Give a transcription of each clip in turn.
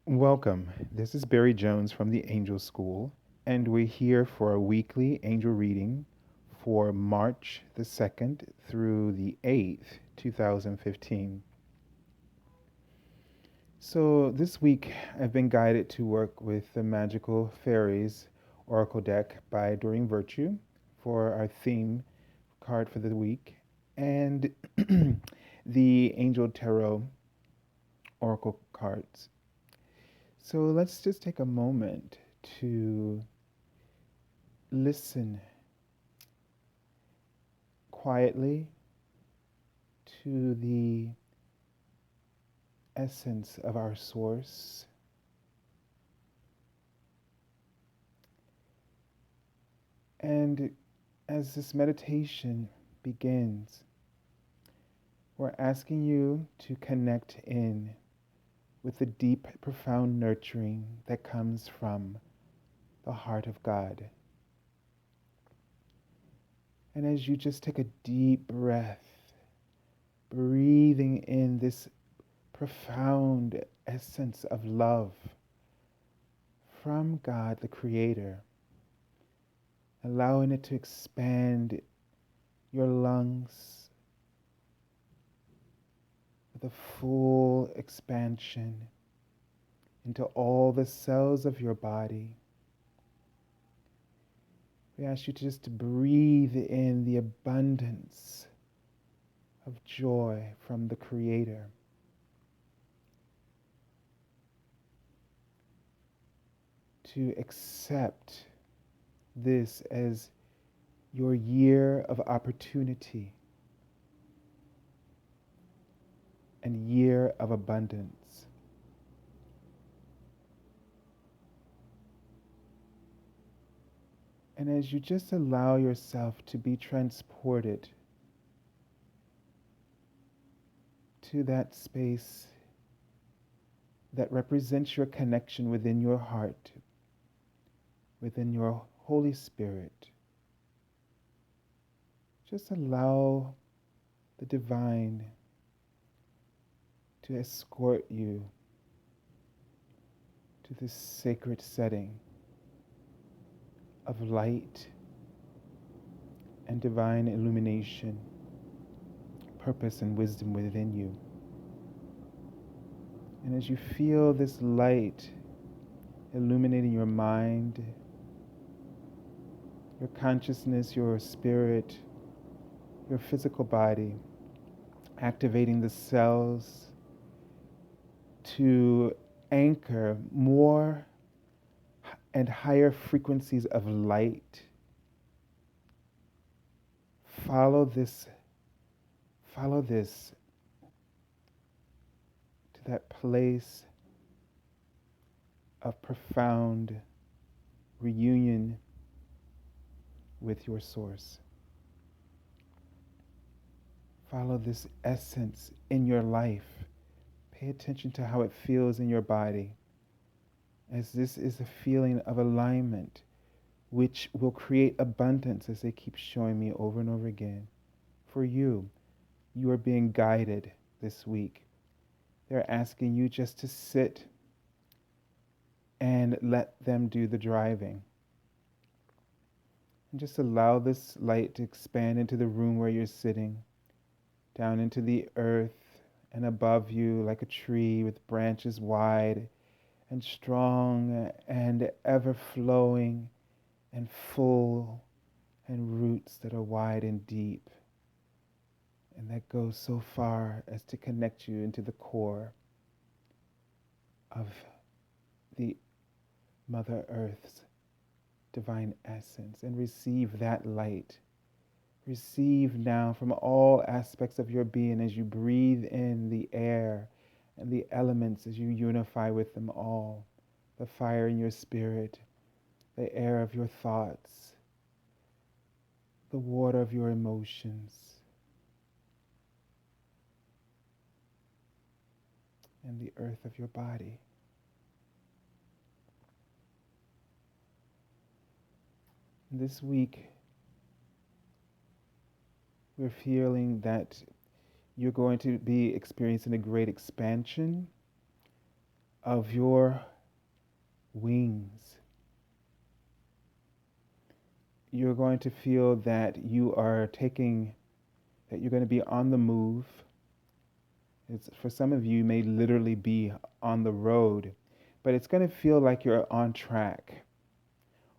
Welcome. This is Barry Jones from the Angel School, and we're here for a weekly angel reading for March the 2nd through the 8th, 2015. So this week I've been guided to work with the Magical Fairies Oracle deck by Doreen Virtue for our theme card for the week, and the Angel Tarot Oracle cards. So let's just take a moment to listen quietly to the essence of our source. And as this meditation begins, we're asking you to connect in with the deep, profound nurturing that comes from the heart of God. And as you just take a deep breath, breathing in this profound essence of love from God the Creator, allowing it to expand your lungs with a full expansion into all the cells of your body. We ask you to just breathe in the abundance of joy from the Creator. To accept this as your year of opportunity and year of abundance. And as you just allow yourself to be transported to that space that represents your connection within your heart, within your Holy Spirit, just allow the divine to escort you to this sacred setting of light and divine illumination, purpose and wisdom within you. And as you feel this light illuminating your mind, your consciousness, your spirit, your physical body, activating the cells to anchor more and higher frequencies of light. Follow this to that place of profound reunion with your source. Follow this essence in your life. Pay attention to how it feels in your body, as this is a feeling of alignment which will create abundance, as they keep showing me over and over again. For you, you are being guided this week. They're asking you just to sit and let them do the driving. And just allow this light to expand into the room where you're sitting, down into the earth and above you like a tree with branches wide and strong and ever flowing and full, and roots that are wide and deep, and that go so far as to connect you into the core of the Mother Earth's divine essence, and receive that light. Receive now from all aspects of your being as you breathe in the air and the elements as you unify with them all. The fire in your spirit, the air of your thoughts, the water of your emotions, and the earth of your body. This week, we're feeling that you're going to be experiencing a great expansion of your wings. You're going to feel that that you're going to be on the move. For some of you, may literally be on the road, but it's going to feel like you're on track,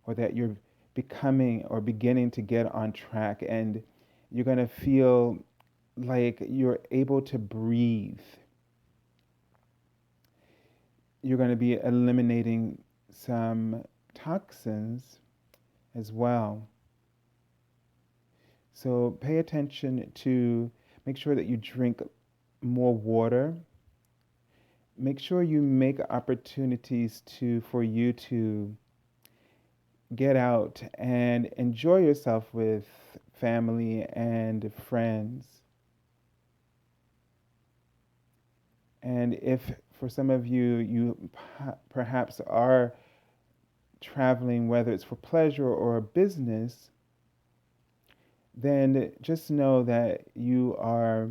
or that you're becoming or beginning to get on track, and you're going to feel like you're able to breathe. You're going to be eliminating some toxins as well. So pay attention to make sure that you drink more water. Make sure you make opportunities for you to get out and enjoy yourself with family and friends. And if for some of you, you perhaps are traveling, whether it's for pleasure or business, then just know that you are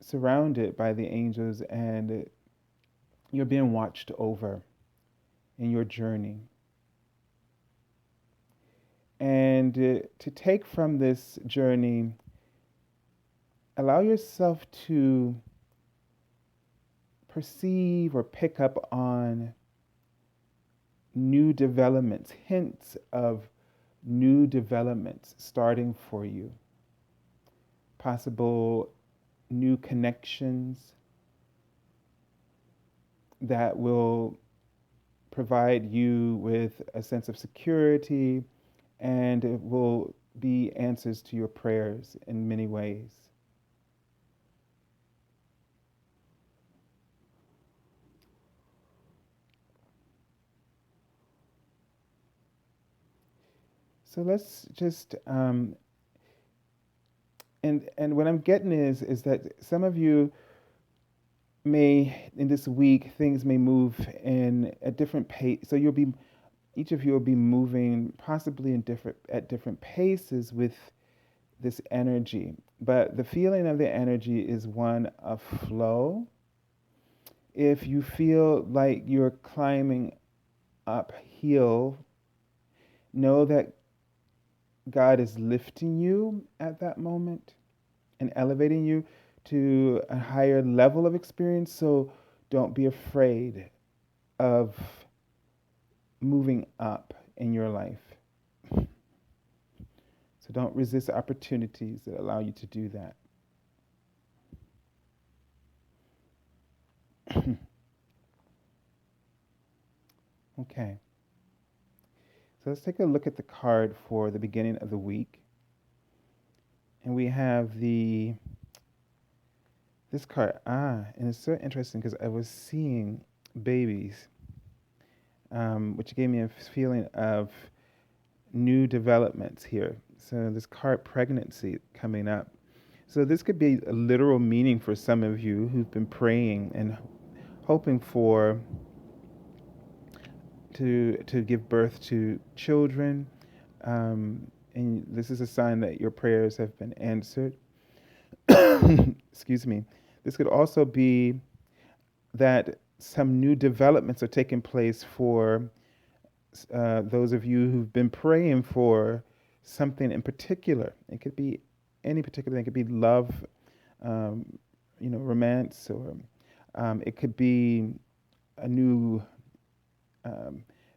surrounded by the angels and you're being watched over in your journey. And to take from this journey, allow yourself to perceive or pick up on new developments, hints of new developments starting for you, possible new connections that will provide you with a sense of security, and it will be answers to your prayers in many ways. So let's just and what I'm getting is that some of you may, in this week, things may move in a different pace. So each of you will be moving possibly at different paces with this energy. But the feeling of the energy is one of flow. If you feel like you're climbing uphill, know that God is lifting you at that moment and elevating you to a higher level of experience. So don't be afraid of moving up in your life. So don't resist opportunities that allow you to do that. Okay. So let's take a look at the card for the beginning of the week. And we have this card. And it's so interesting because I was seeing babies, which gave me a feeling of new developments here. So this card, pregnancy, coming up. So this could be a literal meaning for some of you who've been praying and hoping to give birth to children, and this is a sign that your prayers have been answered. Excuse me. This could also be that some new developments are taking place for those of you who've been praying for something in particular. It could be any particular thing. It could be love, romance, or it could be a new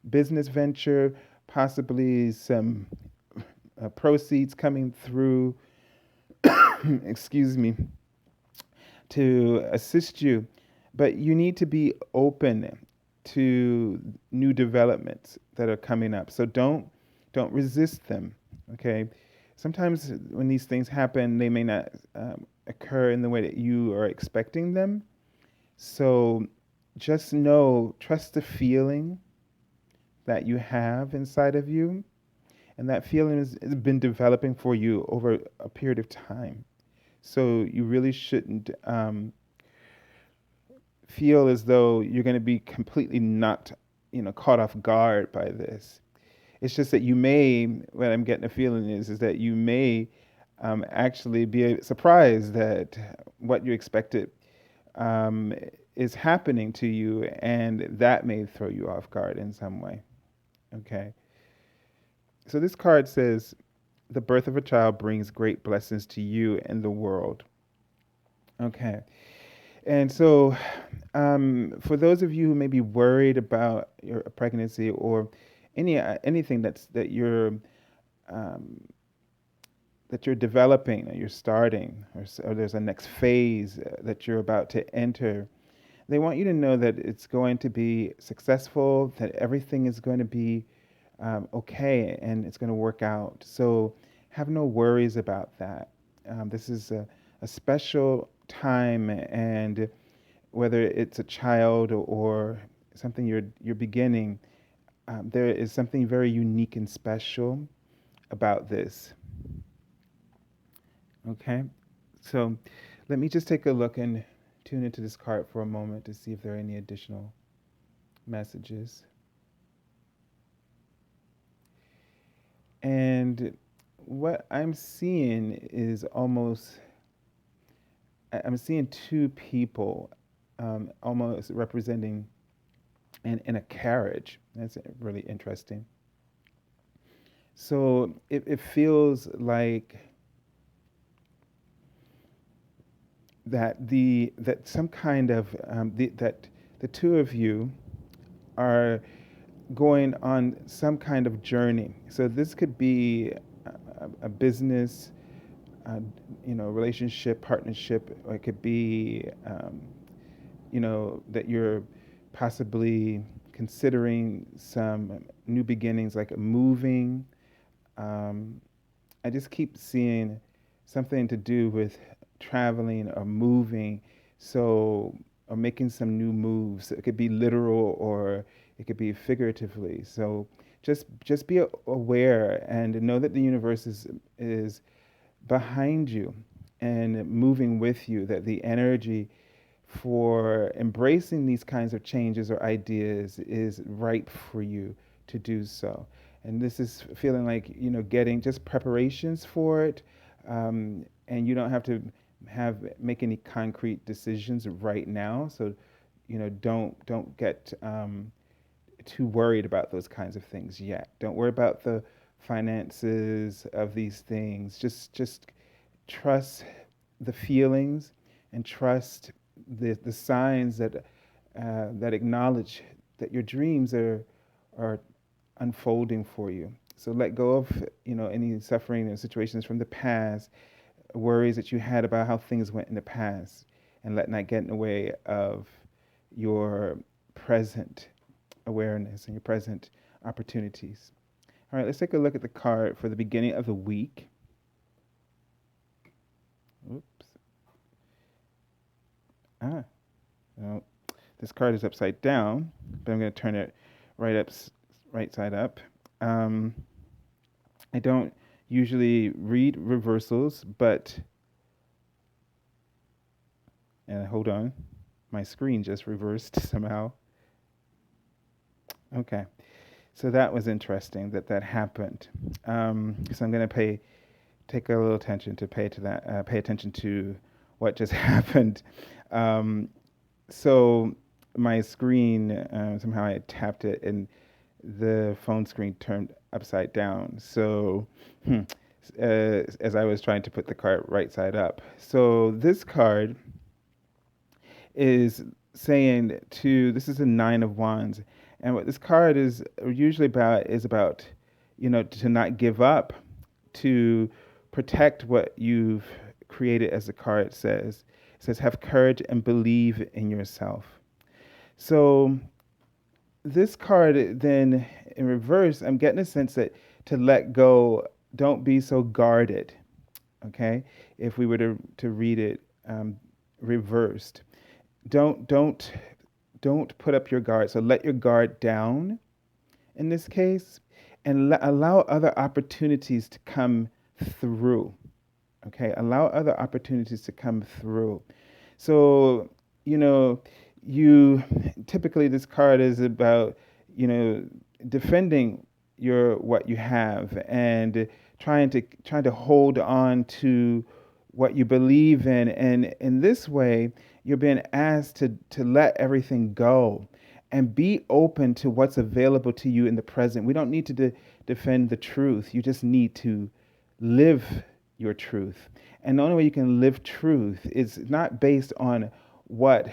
business venture, possibly some proceeds coming through, excuse me, to assist you. But you need to be open to new developments that are coming up. So don't resist them. Okay. Sometimes when these things happen, they may not occur in the way that you are expecting them. So just trust the feeling that you have inside of you. And that feeling has been developing for you over a period of time. So you really shouldn't feel as though you're going to be completely not, caught off guard by this. It's just that what I'm getting a feeling is that you may actually be surprised that what you expected is happening to you, and that may throw you off guard in some way. Okay. So this card says, the birth of a child brings great blessings to you and the world. Okay. And so, for those of you who may be worried about your pregnancy or anything um, that you're developing, or you're starting, or there's a next phase that you're about to enter, they want you to know that it's going to be successful, that everything is going to be okay, and it's going to work out. So have no worries about that. This is a special time, and whether it's a child or something you're beginning, there is something very unique and special about this. Okay, so let me just take a look and tune into this card for a moment to see if there are any additional messages. And what I'm seeing is I'm seeing two people almost representing in a carriage. That's really interesting. So it feels like that some kind of that the two of you are going on some kind of journey. So this could be a business, uh, relationship, partnership, or it could be, that you're possibly considering some new beginnings, like moving. Um, I just keep seeing something to do with traveling or moving. So, or making some new moves. It could be literal or it could be figuratively. So just be aware and know that the universe is behind you and moving with you, that the energy for embracing these kinds of changes or ideas is ripe for you to do so. And this is feeling like, getting just preparations for it. And you don't have to make any concrete decisions right now. So, don't get too worried about those kinds of things yet. Don't worry about the finances of these things. Just trust the feelings and trust the signs that acknowledge that your dreams are unfolding for you. So let go of any suffering and situations from the past, worries that you had about how things went in the past, and let not get in the way of your present awareness and your present opportunities. All right, let's take a look at the card for the beginning of the week. Oops. Well, this card is upside down, but I'm going to turn it right side up. I don't usually read reversals, but and hold on, my screen just reversed somehow. Okay, so that was interesting that happened. So I'm going to take a little attention to pay attention to what just happened. So my screen, somehow I tapped it and the phone screen turned upside down. So as I was trying to put the card right side up. So this card is saying this is a 9 of Wands. And what this card is usually about to not give up, to protect what you've created, as the card says. It says, have courage and believe in yourself. So this card then in reverse, I'm getting a sense that to let go, don't be so guarded. Okay? If we were to read it reversed. Don't put up your guard. So let your guard down in this case, and allow other opportunities to come through. Okay, allow other opportunities to come through. So, you typically, this card is about, defending what you have and trying to hold on to what you believe in, and in this way, You're being asked to let everything go and be open to what's available to you in the present. We don't need to defend the truth. You just need to live your truth. And the only way you can live truth is not based on what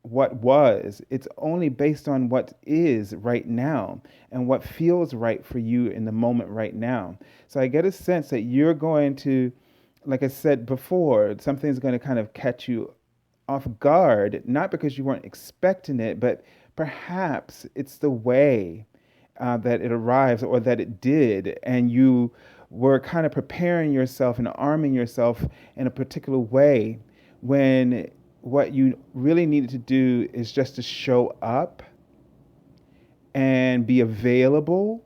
what was. It's only based on what is right now and what feels right for you in the moment right now. So I get a sense that you're going to, like I said before, something's going to kind of catch you off guard, not because you weren't expecting it, but perhaps it's the way that it arrives or that it did, and you were kind of preparing yourself and arming yourself in a particular way when what you really needed to do is just to show up and be available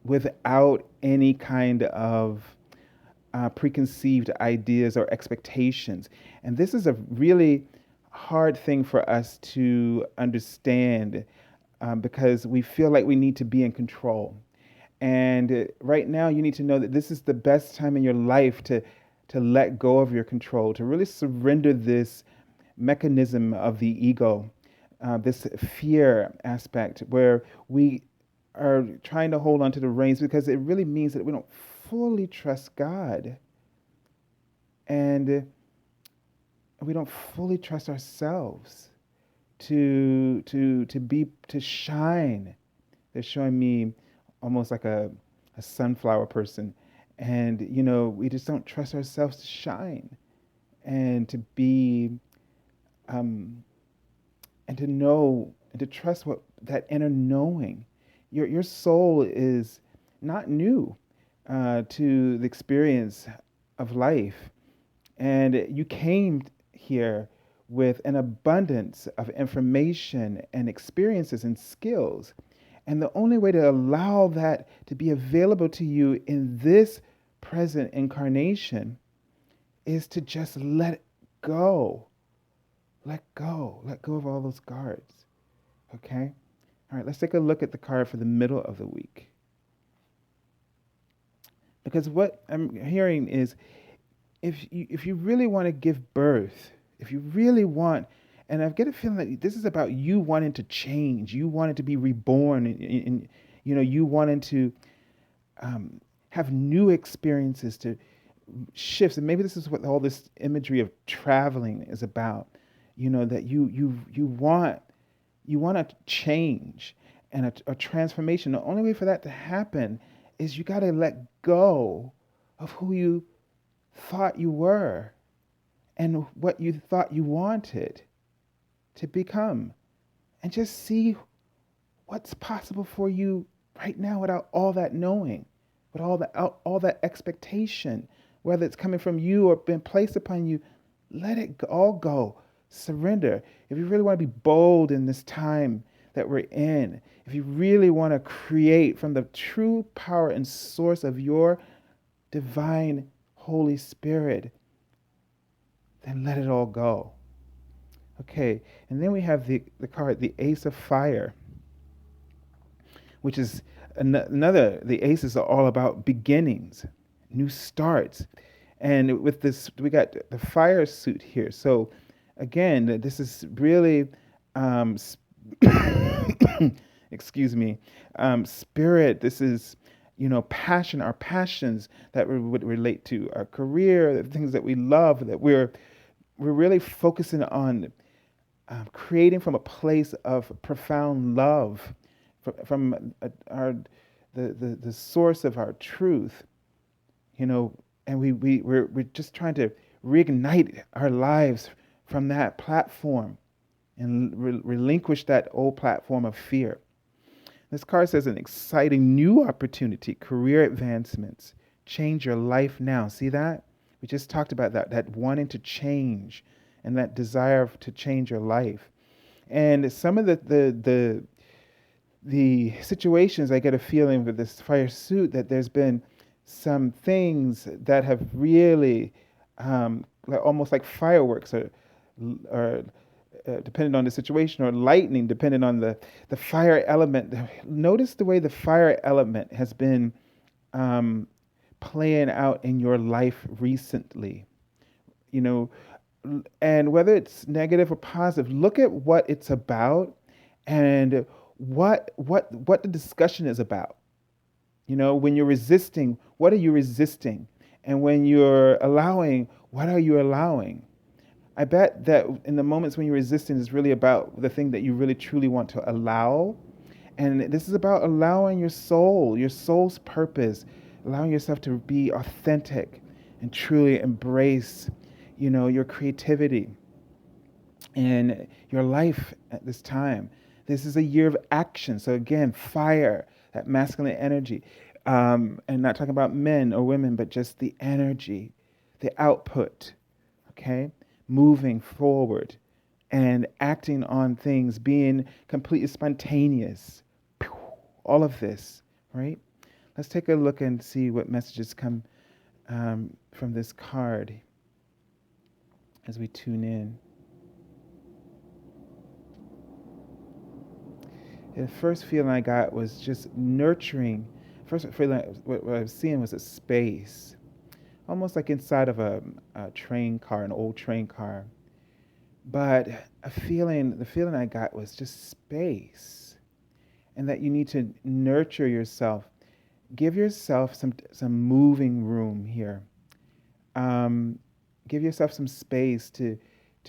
without any kind of preconceived ideas or expectations. And this is a really hard thing for us to understand because we feel like we need to be in control. And right now, you need to know that this is the best time in your life to let go of your control, to really surrender this mechanism of the ego, this fear aspect where we are trying to hold on to the reins because it really means that we don't fully trust God and we don't fully trust ourselves to shine. They're showing me almost like a sunflower person. And, we just don't trust ourselves to shine and to be, and to know and to trust what that inner knowing. Your soul is not new to the experience of life. And you came here with an abundance of information and experiences and skills. And the only way to allow that to be available to you in this present incarnation is to just let it go. Let go. Let go of all those guards. Okay? All right, let's take a look at the card for the middle of the week. Because what I'm hearing is if you really want to give birth, if you really want, and I get a feeling that this is about you wanting to change, you wanted to be reborn, and you wanted to have new experiences, to shifts, and maybe this is what all this imagery of traveling is about. That you want a change and a transformation. The only way for that to happen is you got to let go of who you thought you were and what you thought you wanted to become, and just see what's possible for you right now without all that knowing, with all that expectation, whether it's coming from you or been placed upon you. Let it all go. Surrender. If you really want to be bold in this time that we're in, if you really want to create from the true power and source of your divine Holy Spirit, then let it all go. Okay, and then we have the card, the Ace of Fire, which is another, the aces are all about beginnings, new starts. And with this, we got the fire suit here. So again, this is really, excuse me, spirit. This is, passion, our passions that would relate to our career, the things that we love, that we're really focusing on creating from a place of profound love, from the source of our truth, and we're just trying to reignite our lives from that platform and relinquish that old platform of fear. This card says an exciting new opportunity, career advancements, change your life now. See that? We just talked about that wanting to change and that desire to change your life. And some of the situations, I get a feeling with this fire suit that there's been some things that have really, almost like fireworks, or depending on the situation, or lightning, depending on the fire element. Notice the way the fire element has been playing out in your life recently. And whether it's negative or positive, look at what it's about and what the discussion is about. When you're resisting, what are you resisting? And when you're allowing, what are you allowing? I bet that in the moments when you're resisting is really about the thing that you really truly want to allow. And this is about allowing your soul's purpose, allowing yourself to be authentic and truly embrace, your creativity and your life at this time. This is a year of action. So again, fire, that masculine energy. And not talking about men or women, but just the energy, the output, okay? Moving forward and acting on things, being completely spontaneous. All of this, right? Let's take a look and see what messages come from this card as we tune in. The first feeling I got was just nurturing. First feeling, what I was seeing was a space, almost like inside of a train car, an old train car. But the feeling I got was just space, and that you need to nurture yourself. Give yourself some moving room here. Um, give yourself some space to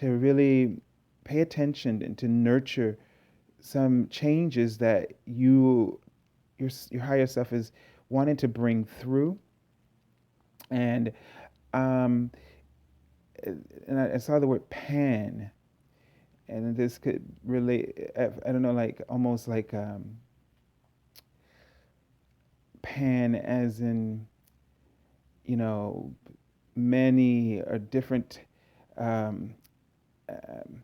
really pay attention and to nurture some changes that your higher self is wanting to bring through. And um, and I saw the word pan, and this could relate. I don't know, like almost like pan, as in you know many or different. Um, um,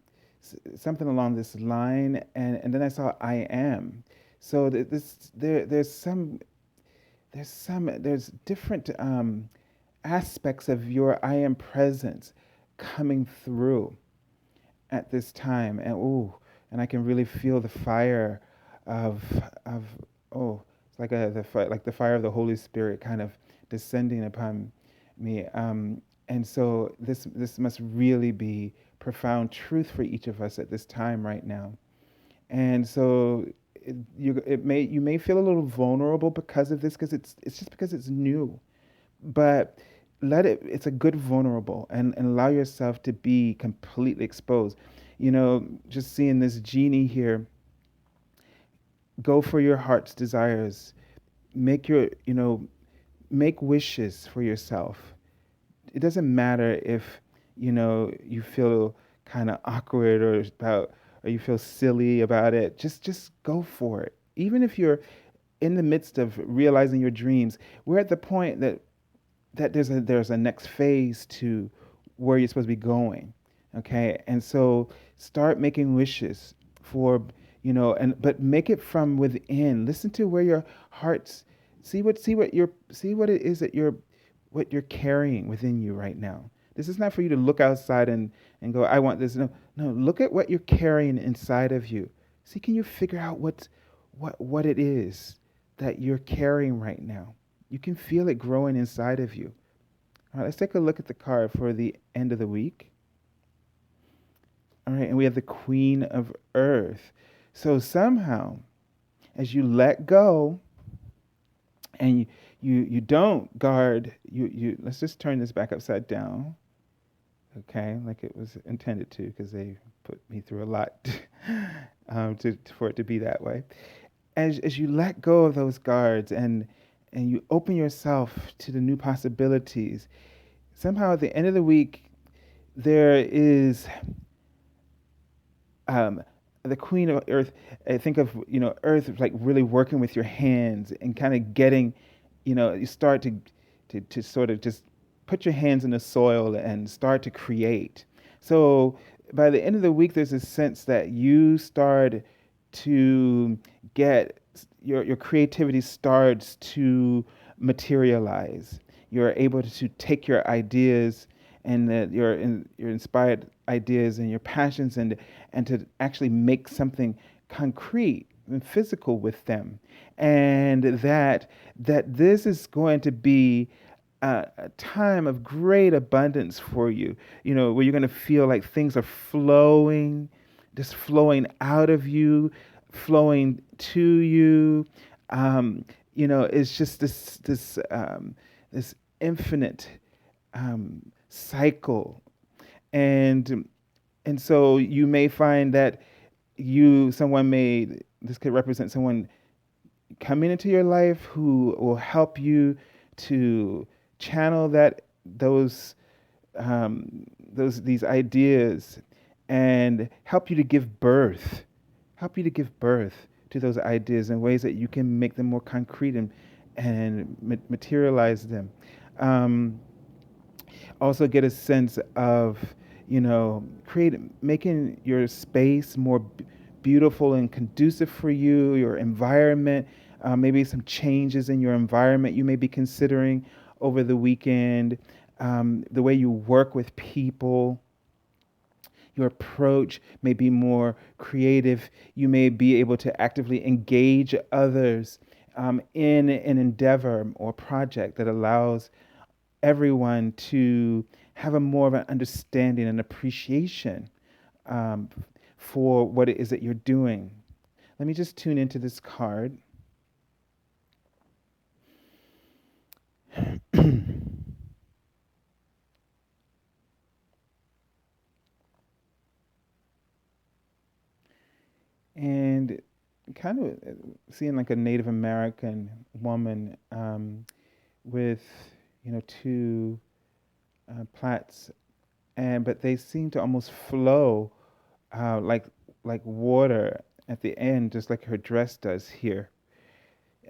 Something along this line, and then I saw I am. So there's different aspects of your I am presence coming through at this time, and I can really feel the fire of of oh, it's like like the fire of the Holy Spirit kind of descending upon me. And so this must really be profound truth for each of us at this time right now. And so you may feel a little vulnerable because of this, because it's just because it's new, but it's a good vulnerable, and allow yourself to be completely exposed. Just seeing this genie here, go for your heart's desires, make your make wishes for yourself. It doesn't matter if you feel kind of awkward or you feel silly about it. Just go for it. Even if you're in the midst of realizing your dreams, we're at the point that there's a next phase to where you're supposed to be going. Okay? And so start making wishes for, but make it from within. Listen to where your heart's see what it is that what you're carrying within you right now. This is not for you to look outside and go, I want this. No, no, look at what you're carrying inside of you. See, can you figure out what it is that you're carrying right now? You can feel it growing inside of you. All right, let's take a look at the card for the end of the week. All right, and we have the Queen of Earth. So somehow, as you let go, and you don't guard, you let's just turn this back upside down, okay, like it was intended to, because they put me through a lot for it to be that way. As you let go of those guards and you open yourself to the new possibilities, somehow at the end of the week there is the Queen of Earth. I think of Earth like really working with your hands and kind of getting, you start to sort of just put your hands in the soil and start to create. So by the end of the week, there's a sense that you start to get your creativity starts to materialize. You're able to take your ideas and your inspired ideas and your passions and to actually make something concrete and physical with them, and that this is going to be a time of great abundance for you, where you're going to feel like things are flowing, just flowing out of you, flowing to you. Um, it's just this infinite cycle. And and so you may find that this could represent someone coming into your life who will help you to channel those these ideas and help you to give birth to those ideas in ways that you can make them more concrete and materialize them. Um, Also get a sense of, making your space more beautiful and conducive for you, your environment, maybe some changes in your environment you may be considering over the weekend, the way you work with people. Your approach may be more creative. You may be able to actively engage others in an endeavor or project that allows everyone to have a more of an understanding and appreciation um, for what it is that you're doing. Let me just tune into this card. And kind of seeing like a Native American woman with, two plaits, but they seem to almost flow like water at the end, just like her dress does here.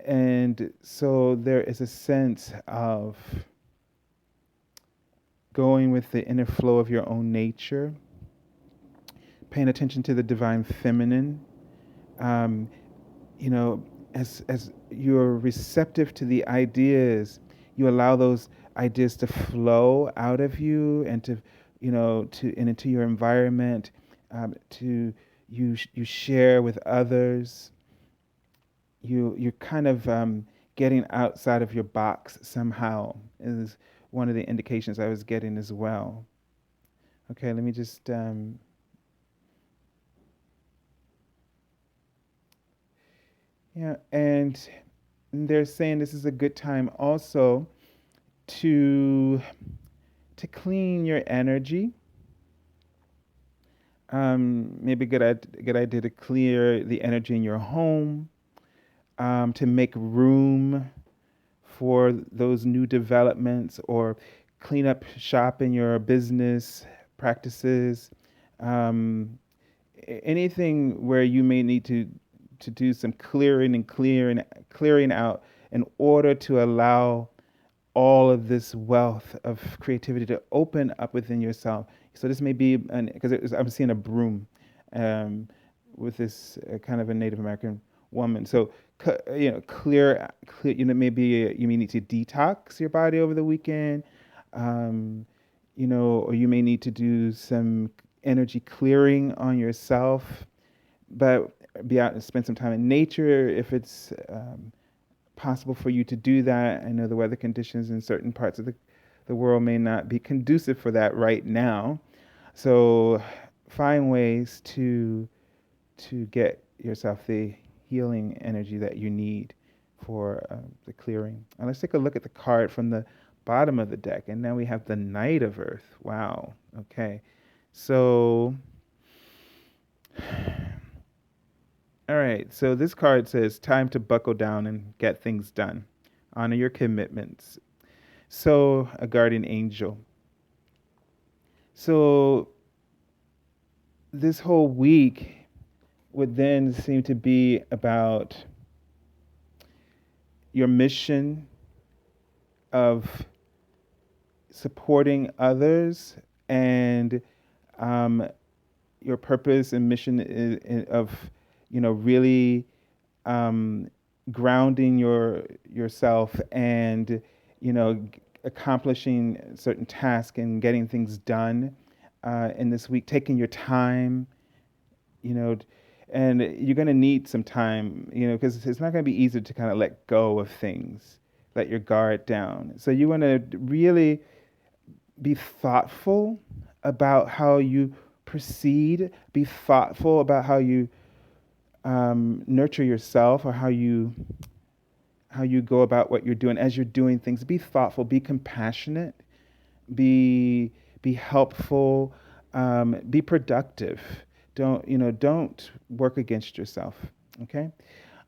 And so there is a sense of going with the inner flow of your own nature, paying attention to the divine feminine. Um, as you're receptive to the ideas, you allow those ideas to flow out of you and and into your environment. To you share with others. You're kind of getting outside of your box somehow is one of the indications I was getting as well. Okay, let me just yeah, and they're saying this is a good time also to clean your energy. Maybe good idea to clear the energy in your home, to make room for those new developments, or clean up shop in your business practices. Um, Anything where you may need to do some clearing out in order to allow all of this wealth of creativity to open up within yourself. So this may be because I'm seeing a broom um, with this kind of a Native American woman. So clear. Maybe you may need to detox your body over the weekend. Um, or you may need to do some energy clearing on yourself, but be out and spend some time in nature if it's possible for you to do that. I know the weather conditions in certain parts of the world may not be conducive for that right now. So find ways to get yourself the healing energy that you need for the clearing. And let's take a look at the card from the bottom of the deck. And now we have the Knight of Earth. Wow. Okay. So, all right. So this card says, time to buckle down and get things done. Honor your commitments. So, a guardian angel. So, this whole week would then seem to be about your mission of supporting others, and um, your purpose and mission of really um, grounding yourself and accomplishing certain tasks and getting things done in this week, taking your time, you know and you're going to need some time, because it's not going to be easy to kind of let go of things let your guard down. So you want to really be thoughtful about how you proceed, be thoughtful about how you nurture yourself, or how you go about what you're doing as you're doing things. Be thoughtful, be compassionate, be be helpful, be productive. Don't work against yourself. Okay.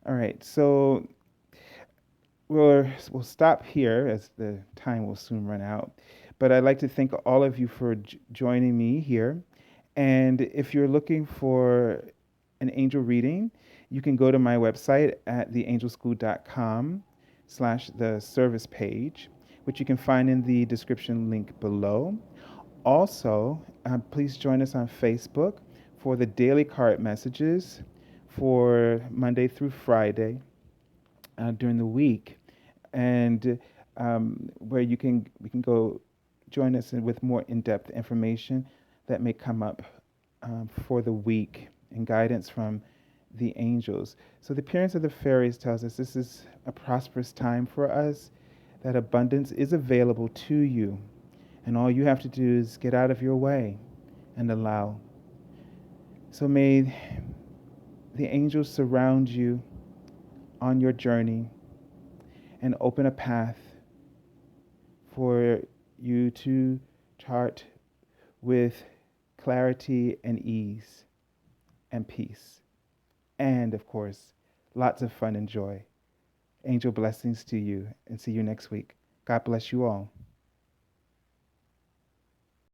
All right. So we'll stop here as the time will soon run out. But I'd like to thank all of you for joining me here. And if you're looking for an angel reading, you can go to my website at theangelschool.com/, the service page, which you can find in the description link below. Also, please join us on Facebook for the daily card messages for Monday through Friday during the week, and where we can go join us with more in-depth information that may come up for the week, and guidance from the angels. So the appearance of the fairies tells us this is a prosperous time for us, that abundance is available to you, and all you have to do is get out of your way and allow. So may the angels surround you on your journey and open a path for you to chart with clarity and ease and peace. And of course, lots of fun and joy. Angel blessings to you, and see you next week. God bless you all.